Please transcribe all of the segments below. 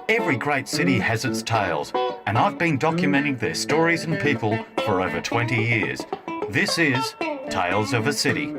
Every great city has its tales, and I've been documenting their stories and people for over 20 years. This is Tales of a City.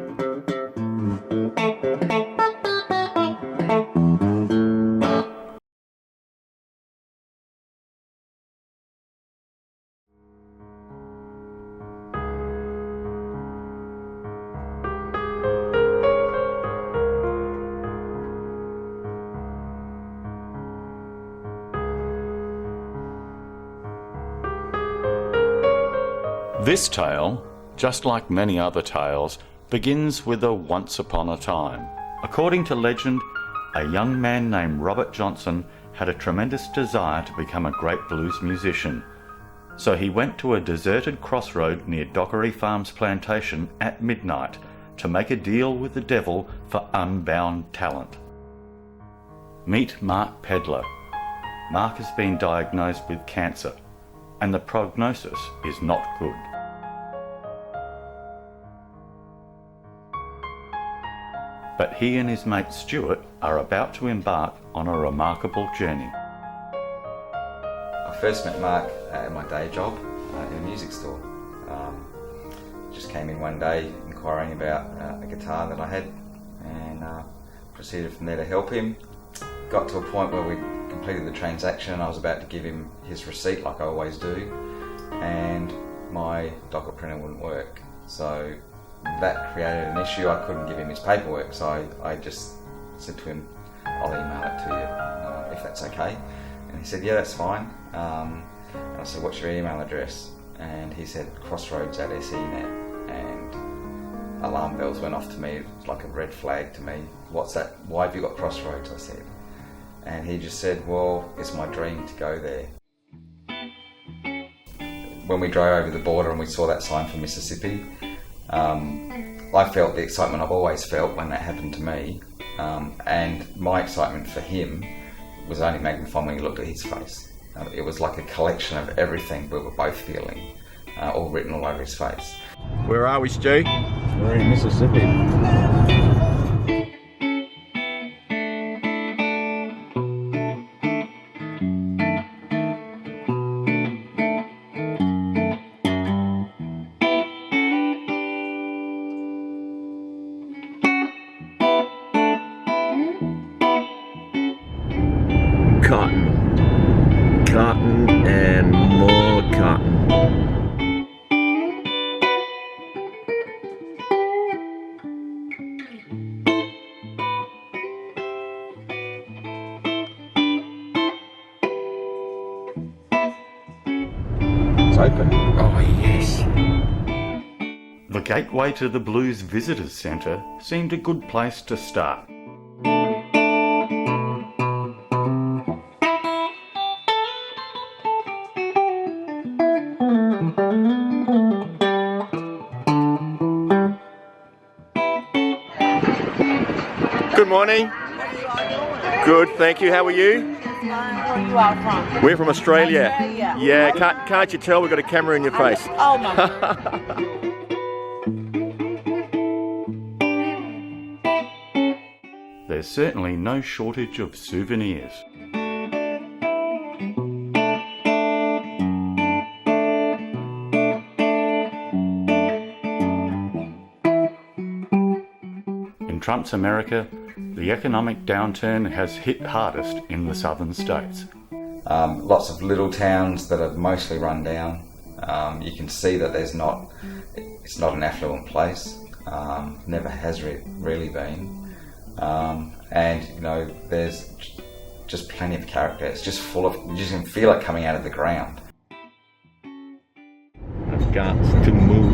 This tale, just like many other tales, begins with a once upon a time. According to legend, a young man named Robert Johnson had a tremendous desire to become a great blues musician. So he went to a deserted crossroad near Dockery Farms plantation at midnight to make a deal with the devil for unbound talent. Meet Mark Pedler. Mark has been diagnosed with cancer, and the prognosis is not good. But he and his mate Stuart are about to embark on a remarkable journey. I first met Mark at my day job in a music store. Just came in one day inquiring about a guitar that I had, and proceeded from there to help him. Got to a point where we completed the transaction and I was about to give him his receipt like I always do, and my docket printer wouldn't work. So that created an issue. I couldn't give him his paperwork, so I just said to him, I'll email it to you if that's okay. And he said, yeah, that's fine. And I said, what's your email address? And he said, Crossroads at SENet. And alarm bells went off to me. It was like a red flag to me. What's that? Why have you got Crossroads? I said. And he just said, well, it's my dream to go there. When we drove over the border and we saw that sign for Mississippi, I felt the excitement I've always felt when that happened to me, and my excitement for him was only magnified when he looked at his face. It was like a collection of everything we were both feeling, all written all over his face. Where are we, Stu? We're in Mississippi. Cotton and more cotton. It's open. Oh yes. The gateway to the Blues Visitors Centre seemed a good place to start. Good morning. Good, thank you. How are you? Where you are from? We're from Australia. Australia. Yeah, can't you tell we've got a camera in your face? Oh my God. There's certainly no shortage of souvenirs. In Trump's America, the economic downturn has hit hardest in the southern states. Lots of little towns that are mostly run down. You can see that it's not an affluent place. Never has really been. And you know, there's just plenty of character. It's just full of, you just can feel it coming out of the ground. I've got to move.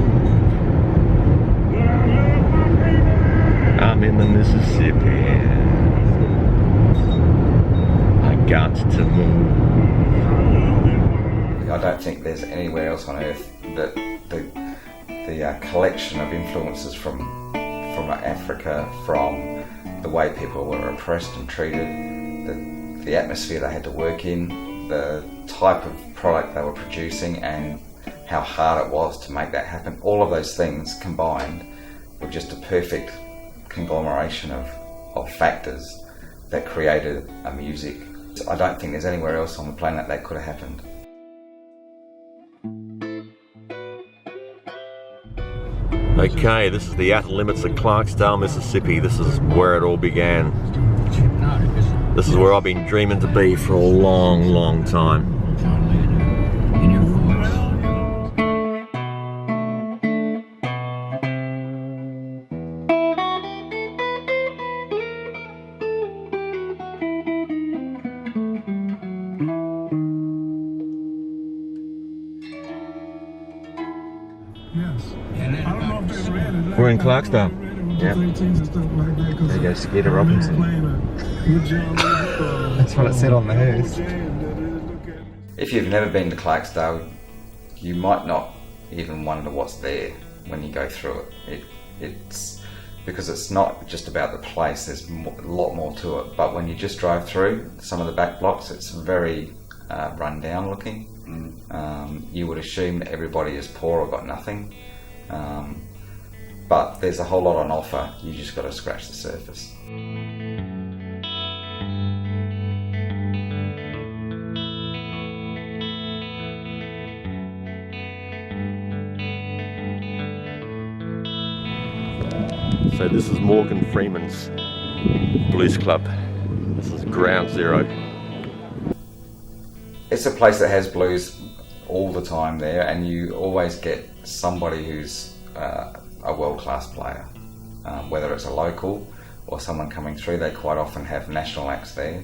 I'm in the Mississippi. I got to move. I don't think there's anywhere else on earth that the collection of influences from Africa, from the way people were oppressed and treated, the atmosphere they had to work in, the type of product they were producing, and how hard it was to make that happen. All of those things combined were just a perfect conglomeration of of factors that created a music. I don't think there's anywhere else on the planet that could have happened. Okay, this is the outer limits of Clarksdale, Mississippi. This is where it all began. This is where I've been dreaming to be for a long, long time. We're in Clarksdale. Yep. There you go, Skeeter Robinson. That's what it said on the hearse. If you've never been to Clarksdale, you might not even wonder what's there when you go through it. It's because it's not just about the place, there's a lot more to it. But when you just drive through some of the back blocks, it's very run down looking. You would assume that everybody is poor or got nothing. But there's a whole lot on offer, you just got to scratch the surface. So this is Morgan Freeman's Blues Club. This is ground zero. It's a place that has blues all the time there, and you always get somebody who's a world-class player. Whether it's a local or someone coming through, they quite often have national acts there.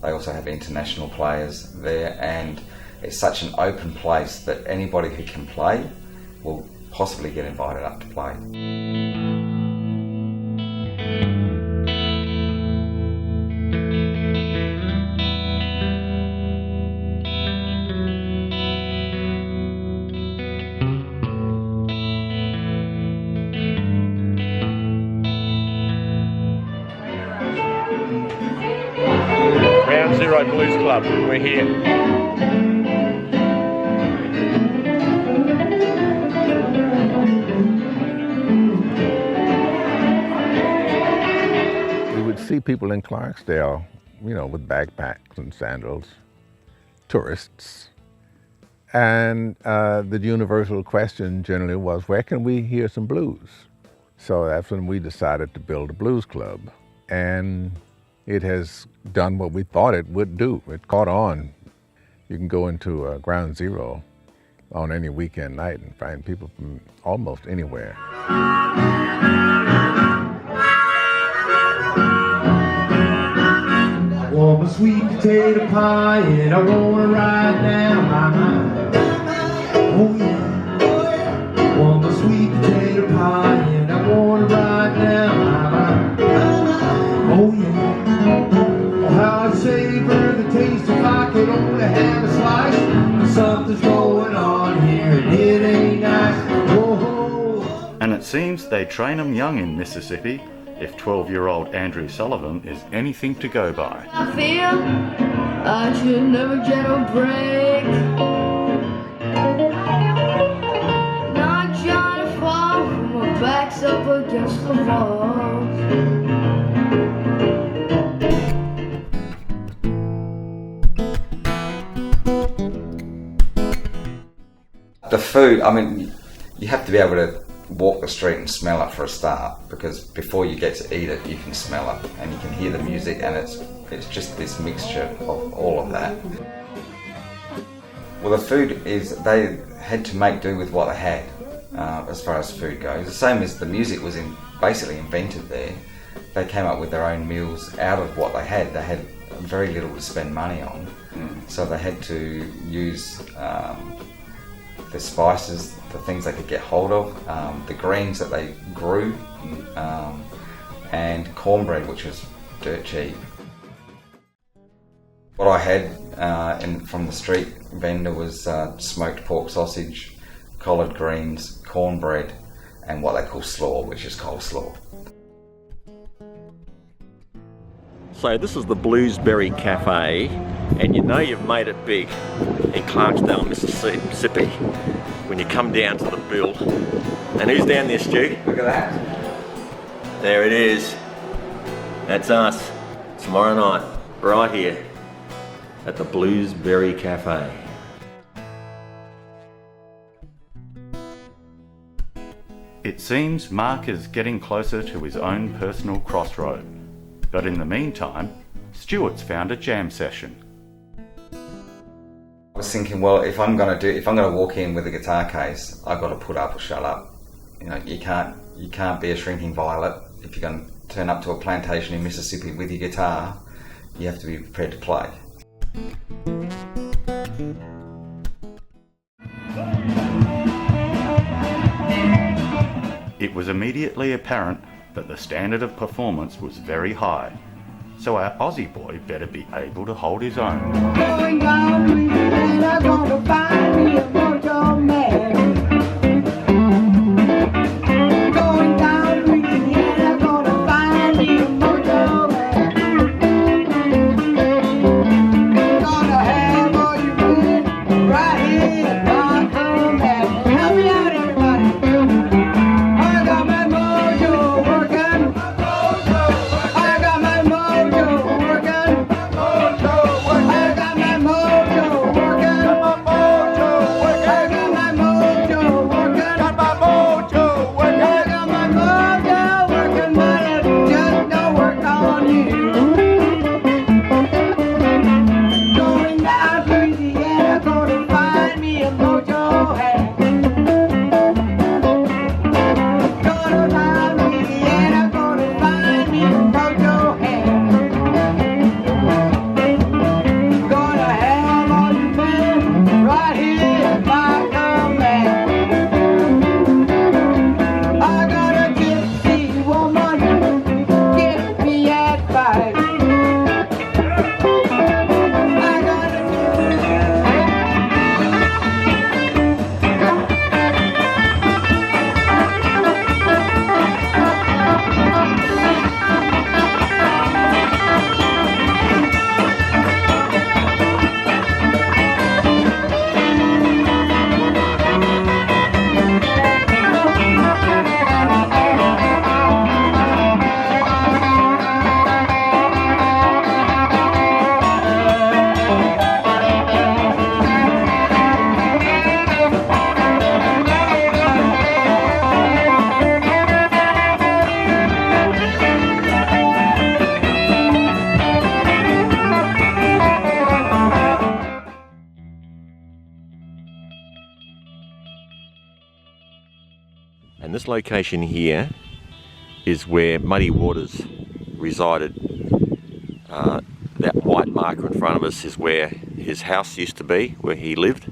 They also have international players there, and it's such an open place that anybody who can play will possibly get invited up to play. Ground Zero Blues Club, we're here. We would see people in Clarksdale, you know, with backpacks and sandals, tourists. And the universal question generally was, where can we hear some blues? So that's when we decided to build a blues club. And it has done what we thought it would do. It caught on. You can go into Ground Zero on any weekend night and find people from almost anywhere. I want a sweet potato pie and I want to ride down my mind. Oh yeah. I want a sweet potato pie and I want to ride down my mind. Oh yeah. Oh, how I savor the taste if I could only have a slice. Something's going on here and it ain't nice. Whoa. And it seems they train 'em young in Mississippi, if 12-year-old Andrew Sullivan is anything to go by. I feel I should never get a break. Not trying to fall, my back's up against the walls. The food, I mean, you have to be able to walk the street and smell it for a start, because before you get to eat it, you can smell it and you can hear the music, and it's just this mixture of all of that. Well, the food is, they had to make do with what they had as far as food goes. The same as the music was basically invented there. They came up with their own meals out of what they had. They had very little to spend money on, so they had to use the spices, the things they could get hold of, the greens that they grew, and cornbread, which was dirt cheap. What I had from the street vendor was smoked pork sausage, collard greens, cornbread, and what they call slaw, which is coleslaw. So this is the Bluesberry Cafe, and you know you've made it big in Clarksdale, Mississippi, when you come down to the bill. And who's down there, Stu? Look at that. There it is. That's us. Tomorrow night, right here at the Bluesberry Cafe. It seems Mark is getting closer to his own personal crossroad. But in the meantime, Stuart's found a jam session. I was thinking, well, if I'm gonna walk in with a guitar case, I've got to put up or shut up. You know, you can't be a shrinking violet. If you're going to turn up to a plantation in Mississippi with your guitar, you have to be prepared to play. It was immediately apparent that the standard of performance was very high, so our Aussie boy better be able to hold his own. Going down Louisiana, gonna find me a mojo man. Going down Louisiana, gonna find me a mojo man. Gonna have all you need right here at my home man. Help me out, everybody. I got my mojo working. I got my mojo working. I got my mojo working. I got my mojo working. I got my mojo working, but it just don't work on you. Going down to Louisiana, gonna find me a mojo hat. Going down to Louisiana, gonna find me a mojo hat. Gonna have all you men right here at my command. I got a gypsy woman, give me advice. I got a And this location here is where Muddy Waters resided. That white marker in front of us is where his house used to be, where he lived.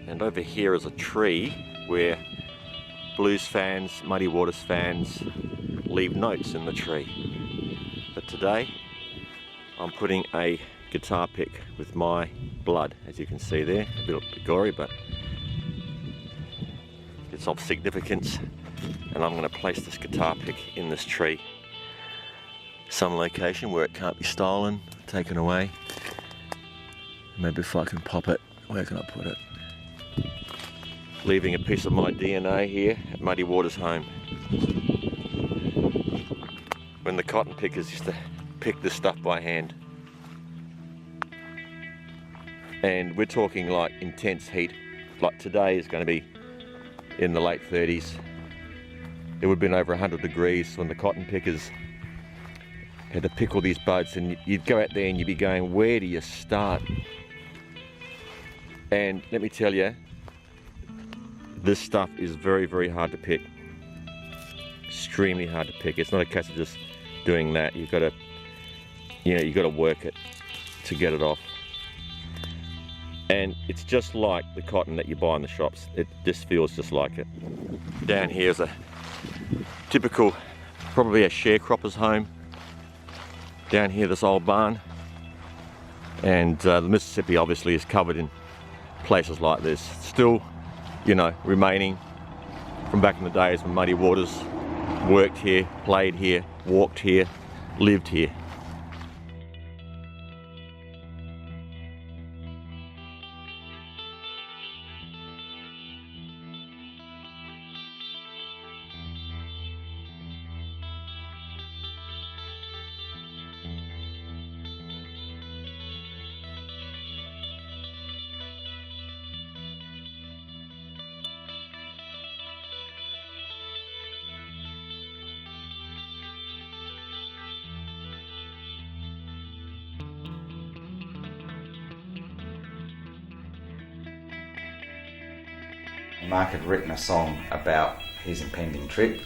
And over here is a tree where blues fans, Muddy Waters fans leave notes in the tree. But today I'm putting a guitar pick with my blood, as you can see there, a bit gory, but it's of significance. And I'm going to place this guitar pick in this tree, some location where it can't be stolen, taken away. Maybe if I can pop it, where can I put it? Leaving a piece of my DNA here at Muddy Waters' home. When the cotton pickers used to pick this stuff by hand. And we're talking like intense heat. Like today is going to be in the late 30s. It would have been over 100 degrees when the cotton pickers had to pick all these buds, and you'd go out there and you'd be going, where do you start? And let me tell you, this stuff is very, very hard to pick. Extremely hard to pick. It's not a case of just doing that. You've got to, you've got to work it to get it off. And it's just like the cotton that you buy in the shops. It just feels just like it. Down here is a typical, probably a sharecropper's home. Down here, this old barn. And the Mississippi obviously is covered in places like this. Still, remaining from back in the days when Muddy Waters worked here, played here, walked here, lived here. Mark had written a song about his impending trip,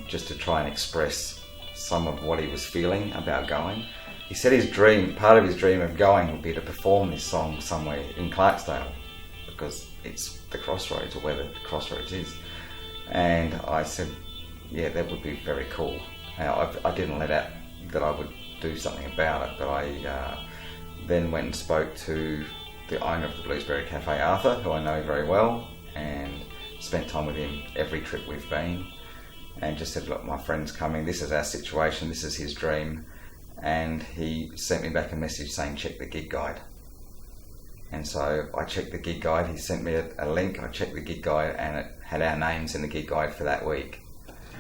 just to try and express some of what he was feeling about going. He said part of his dream of going would be to perform this song somewhere in Clarksdale, because it's the Crossroads, or where the Crossroads is. And I said, yeah, that would be very cool. I didn't let out that I would do something about it, but I then went and spoke to the owner of the Bluesberry Cafe, Arthur, who I know very well, and spent time with him every trip we've been, and just said, look, my friend's coming, this is our situation, this is his dream. And he sent me back a message saying, check the gig guide. And so I checked the gig guide, he sent me a link, I checked the gig guide, and it had our names in the gig guide for that week.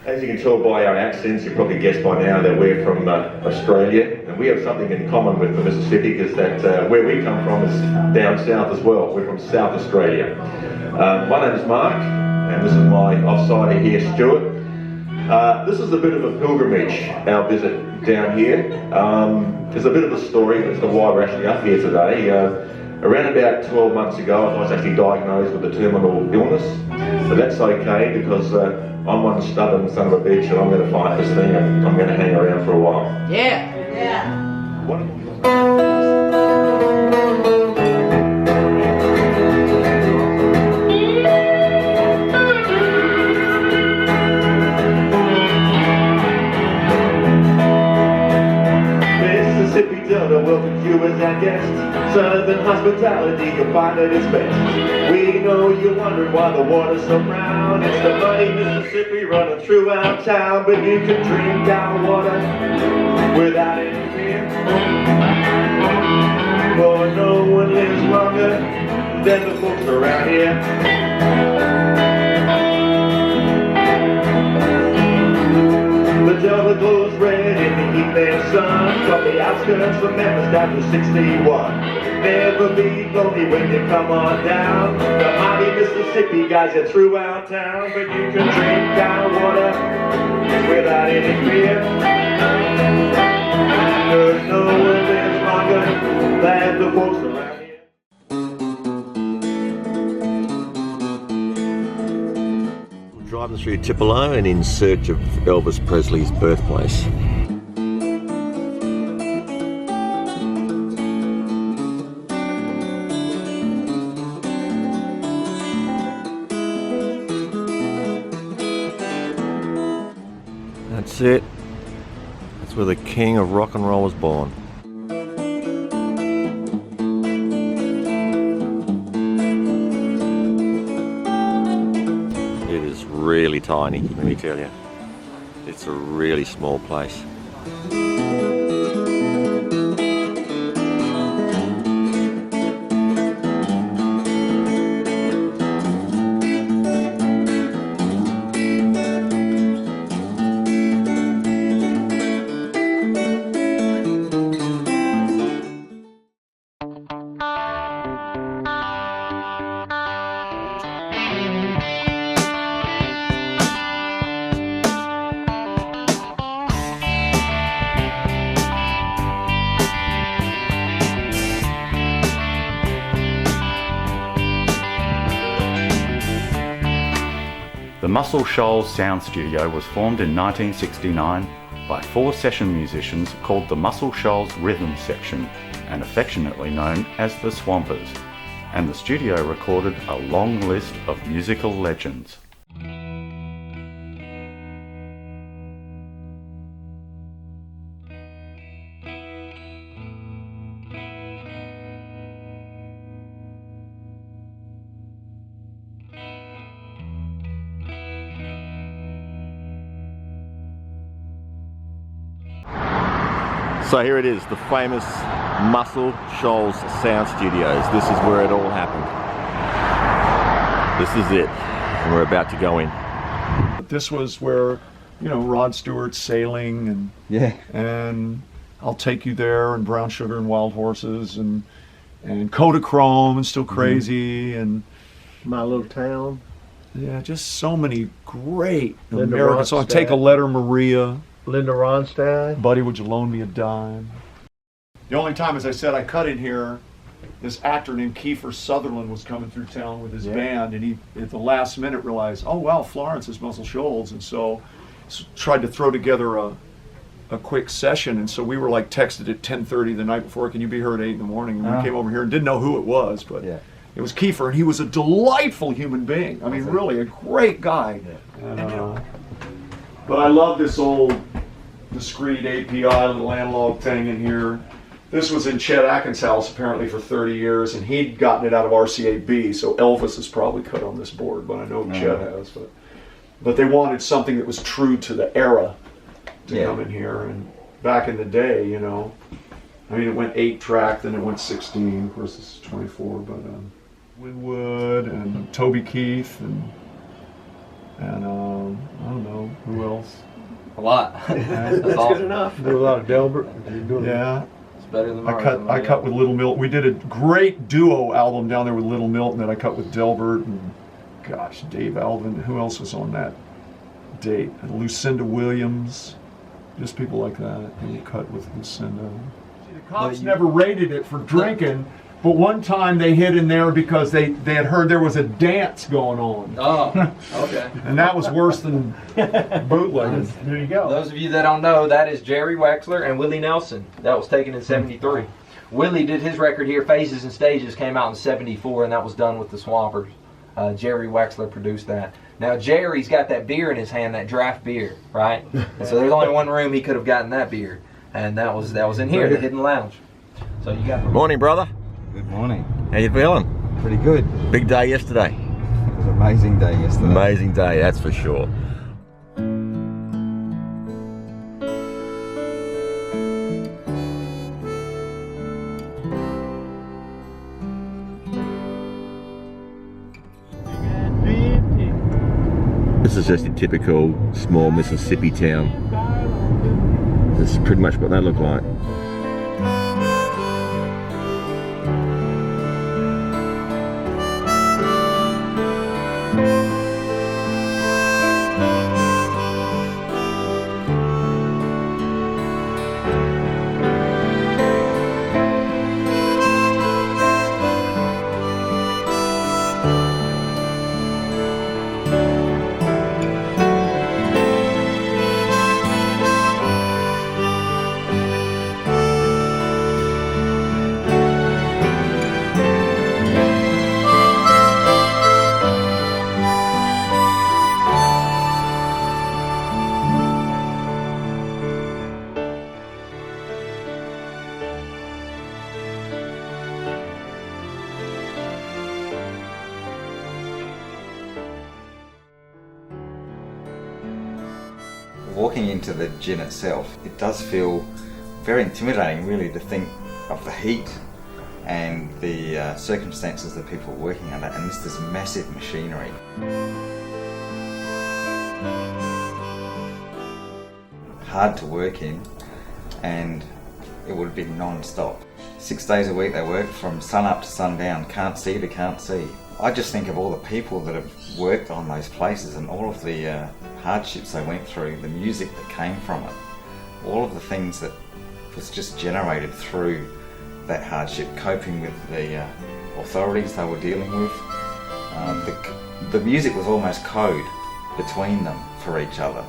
As you can tell by our accents, you've probably guessed by now that we're from Australia, and we have something in common with the Mississippi, because that where we come from is down south as well. We're from South Australia. My name is Mark, and this is my offsider here, Stuart. This is a bit of a pilgrimage, our visit down here. There's a bit of a story as to why we're actually up here today. Around about 12 months ago, I was actually diagnosed with a terminal illness, but that's okay, because I'm one stubborn son of a bitch, and I'm going to fight this thing, and I'm going to hang around for a while. Yeah. Mississippi Delta welcomes you as our guest. Southern hospitality, you'll find at its best. We know you're wondering why the water's so brown. It's the muddy Mississippi running through our town, but you can drink our water without any fear. For no one lives longer than the folks around here. The Delta glows red in the evening sun, from the outskirts of Memphis down to 61. Never be lonely when you come on down. The mighty Mississippi guys are through our town, but you can drink our water without any fear. Cause no one lives longer than the folks around here. We're driving through Tupelo and in search of Elvis Presley's birthplace. That's it. That's where the king of rock and roll was born. It is really tiny, let me tell you. It's a really small place. The Muscle Shoals Sound Studio was formed in 1969 by 4 session musicians called the Muscle Shoals Rhythm Section, and affectionately known as the Swampers, and the studio recorded a long list of musical legends. So here it is, the famous Muscle Shoals Sound Studios. This is where it all happened. This is it, and we're about to go in. This was where, you know, Rod Stewart's Sailing and I'll Take You There and Brown Sugar and Wild Horses and Kodachrome and Still Crazy and My Little Town. Yeah, just so many great Linda American songs. Take a Letter, Maria. Linda Ronstadt. Buddy, Would You Loan Me a Dime? The only time, as I said, I cut in here this actor named Kiefer Sutherland was coming through town with his band, and he at the last minute realized, oh wow, Florence is Muscle Shoals, and so tried to throw together a quick session. And so we were like texted at 10:30 the night before, can you be here at 8 in the morning? And we came over here and didn't know who it was, but it was Kiefer, and he was a delightful human being. I mean, really a great guy. And, but I love this old discrete API little analog thing in here. This was in Chet Atkins' house apparently for 30 years, and he'd gotten it out of RCA-B, so Elvis is probably cut on this board, but I know Chet has. But they wanted something that was true to the era to come in here, and back in the day, you know, I mean, it went 8-track, then it went 16, of course this is 24, but Winwood and Toby Keith and I don't know, who else? A lot. That's good enough. Do a lot of Delbert. Yeah. It's better than I cut with Little Milton. We did a great duo album down there with Little Milton that I cut with Delbert and, gosh, Dave Alvin. Who else was on that date? Lucinda Williams. Just people like that. And we cut with Lucinda. See, the cops never raided it for drinking, but one time they hid in there because they had heard there was a dance going on. Oh, okay. And that was worse than bootlegging. There you go. Those of you that don't know, that is Jerry Wexler and Willie Nelson. That was taken in '73. Willie did his record here, Phases and Stages, came out in '74, and that was done with the Swampers. Jerry Wexler produced that. Now Jerry's got that beer in his hand, that draft beer, right? And so there's only one room he could have gotten that beer, and that was in here, the Hidden Lounge. So you got. Morning, brother. Good morning. How you feeling? Pretty good. Big day yesterday. It was an amazing day yesterday. Amazing day, that's for sure. This is just a typical small Mississippi town. This is pretty much what they look like. Walking into the gin itself, it does feel very intimidating really to think of the heat and the circumstances that people are working under, and this massive machinery. Hard to work in, and it would have been non-stop. 6 days a week they work from sun up to sundown, can't see to can't see. I just think of all the people that have worked on those places and all of the hardships they went through, the music that came from it, all of the things that was just generated through that hardship, coping with the authorities they were dealing with. The music was almost code between them for each other.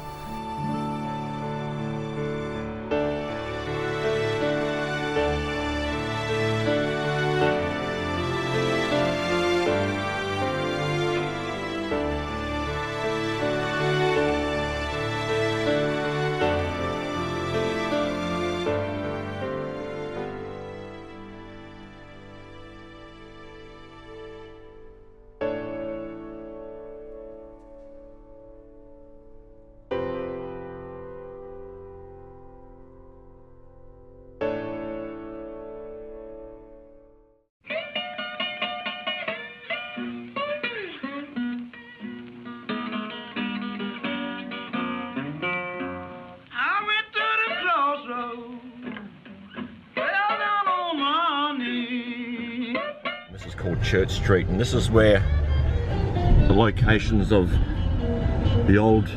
This is called Church Street, and this is where the locations of the old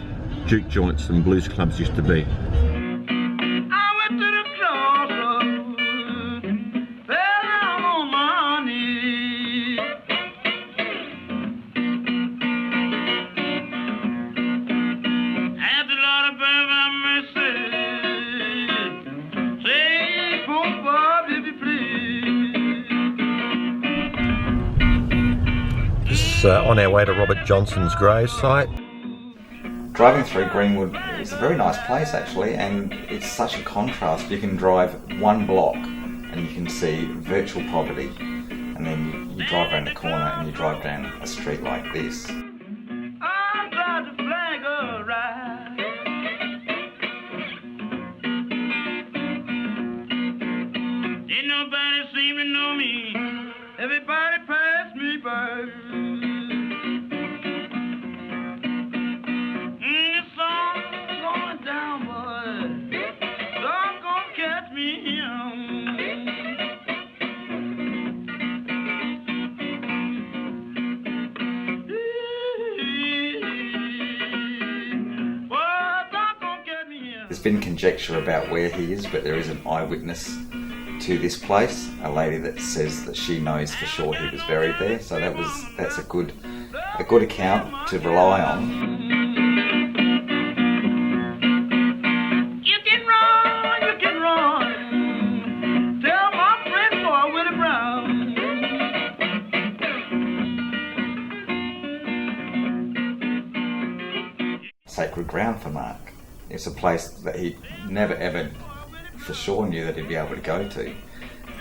juke joints and blues clubs used to be. I went to the crossroads, fell down on my knees. us on our way to Robert Johnson's grave site. Driving through Greenwood is a very nice place actually, and it's such a contrast. You can drive one block and you can see virtual poverty, and then you drive around the corner and you drive down a street like this. Ain't nobody seem to know me. Everybody pass me by. The sun's going down, boy. Sun's gonna catch me here. There's been conjecture about where he is, but there is an eyewitness to this place, a lady that says that she knows for sure he was buried there. So that's a good account to rely on. You can run. Tell my friend boy Willie Brown. Sacred ground for Mark. It's a place that he never ever for sure knew that he'd be able to go to.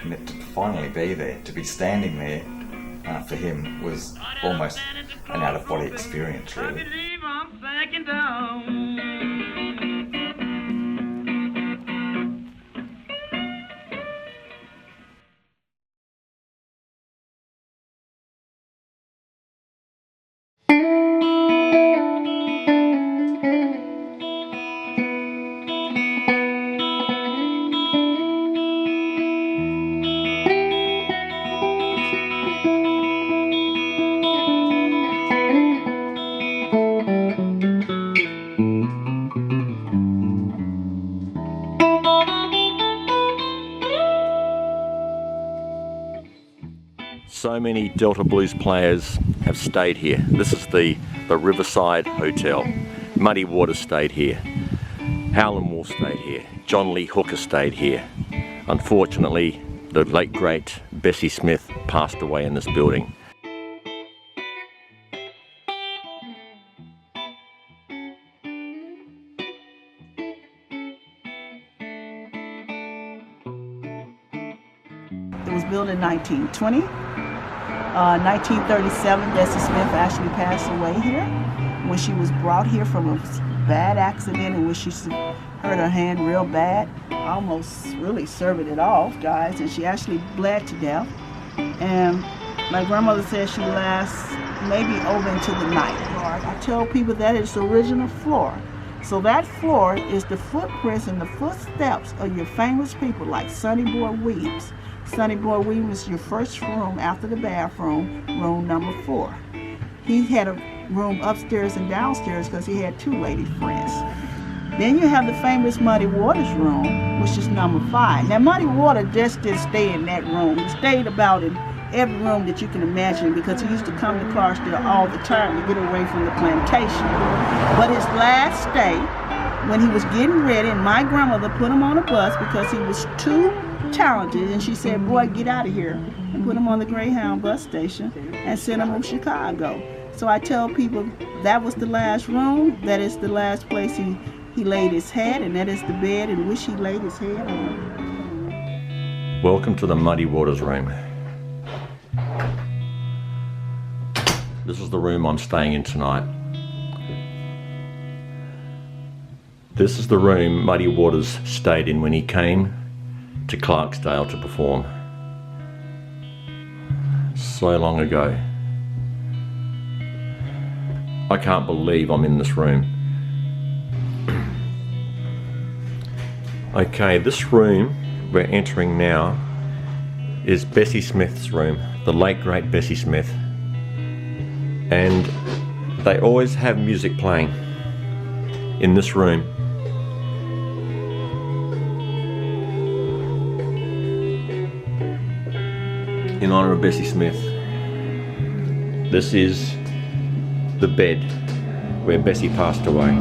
And to finally be there, to be standing there, for him was almost an out-of-body experience, really. So many Delta Blues players have stayed here. This is the Riverside Hotel. Muddy Waters stayed here. Howlin' Wolf stayed here. John Lee Hooker stayed here. Unfortunately, the late great Bessie Smith passed away in this building. It was built in 1920. 1937, Bessie Smith actually passed away here when she was brought here from a bad accident in which she hurt her hand real bad, almost really severed it off, guys, and she actually bled to death. And my grandmother said she lasts maybe over into the night. I tell people that is the original floor. So that floor is the footprints and the footsteps of your famous people like Sonny Boy Williams. Sonny Boy Williams is your first room after the bathroom, room number 4. He had a room upstairs and downstairs because he had 2 lady friends. Then you have the famous Muddy Waters room, which is number 5. Now Muddy Waters just didn't stay in that room. He stayed about in every room that you can imagine because he used to come to Clarksdale all the time to get away from the plantation. But his last stay, when he was getting ready, and my grandmother put him on a bus because he was too talented, and she said, boy, get out of here, and put him on the Greyhound bus station and sent him to Chicago. So I tell people that was the last room, that is the last place he laid his head, and that is the bed in which he laid his head on. Welcome to the Muddy Waters room. This is the room I'm staying in tonight. This is the room Muddy Waters stayed in when he came to Clarksdale to perform. So long ago. I can't believe I'm in this room. Okay, this room we're entering now is Bessie Smith's room, the late great Bessie Smith. And they always have music playing in this room. In honor of Bessie Smith. This is the bed where Bessie passed away.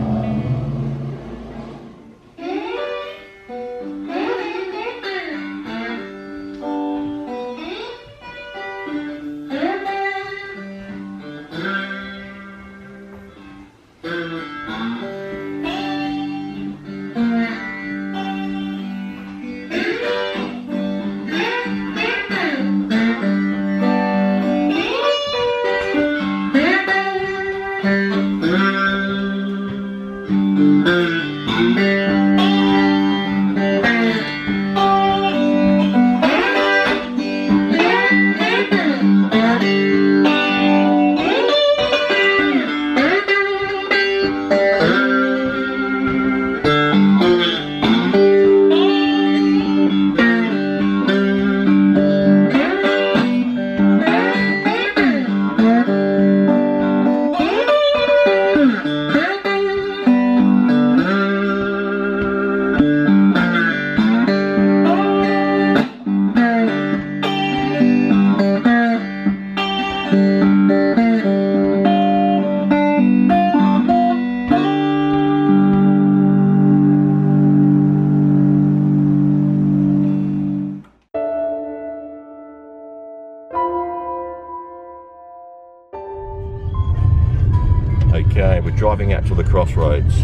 Okay, we're driving out to the Crossroads.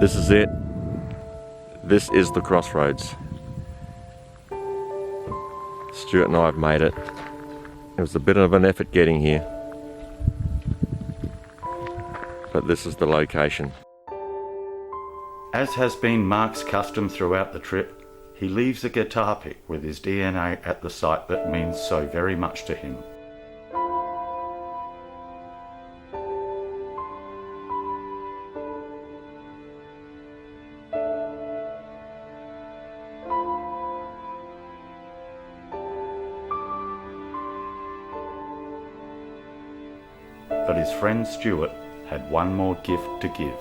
This is it. This is the Crossroads. Stuart and I have made it. It was a bit of an effort getting here, but this is the location. As has been Mark's custom throughout the trip, he leaves a guitar pick with his DNA at the site that means so very much to him. But his friend Stuart had one more gift to give.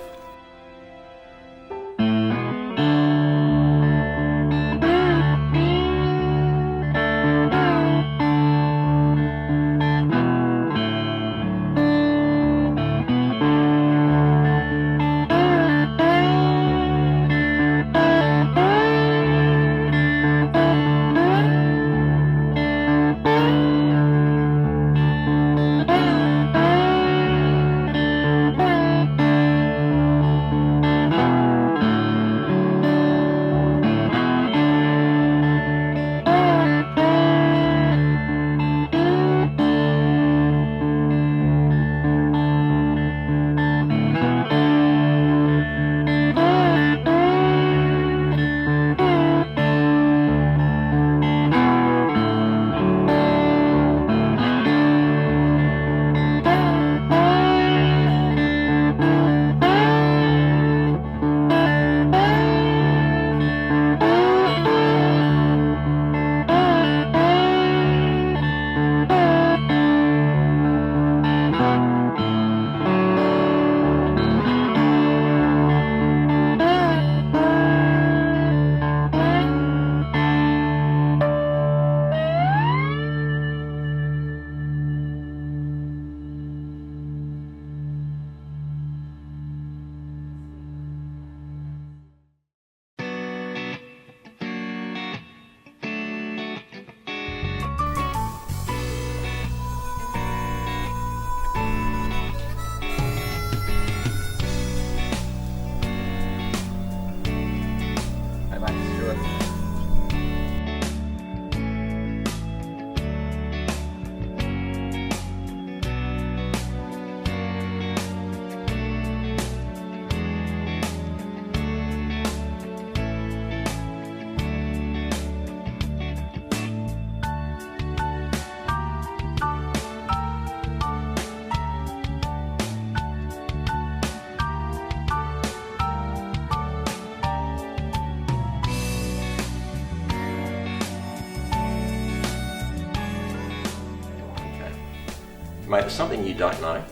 Mate, there's something you don't know,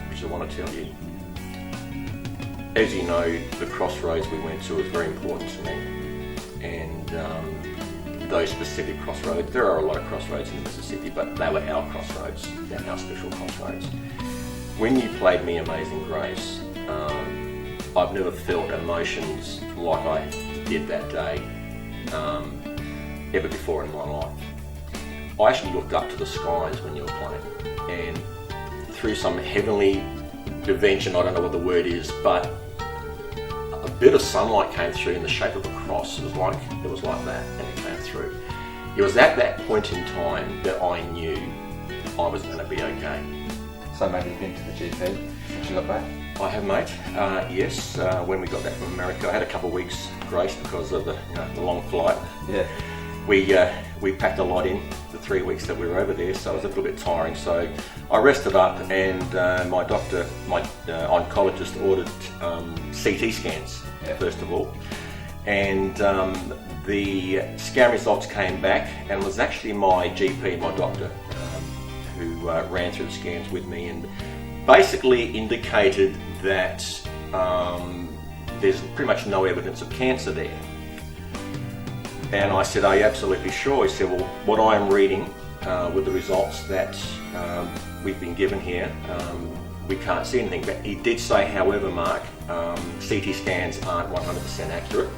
which I want to tell you. As you know, the Crossroads we went to was very important to me, and those specific crossroads, there are a lot of crossroads in Mississippi, but they were our crossroads, our special crossroads. When you played me Amazing Grace, I've never felt emotions like I did that day ever before in my life. I actually looked up to the skies when you were playing, and through some heavenly intervention, I don't know what the word is, but a bit of sunlight came through in the shape of a cross. It was like that, and it came through. It was at that point in time that I knew I was going to be okay. So maybe you've been to the GP since you got back? I have, mate. Yes, when we got back from America, I had a couple of weeks grace because of the long flight. Yeah. We packed a lot in the 3 weeks that we were over there, so it was a little bit tiring. So I rested up, and my doctor, my oncologist, ordered CT scans first of all, and the scan results came back, and it was actually my GP, my doctor, who ran through the scans with me, and basically indicated that there's pretty much no evidence of cancer there. And I said, are you absolutely sure? He said, well, what I am reading with the results that we've been given here, we can't see anything. But he did say, however, Mark, CT scans aren't 100% accurate.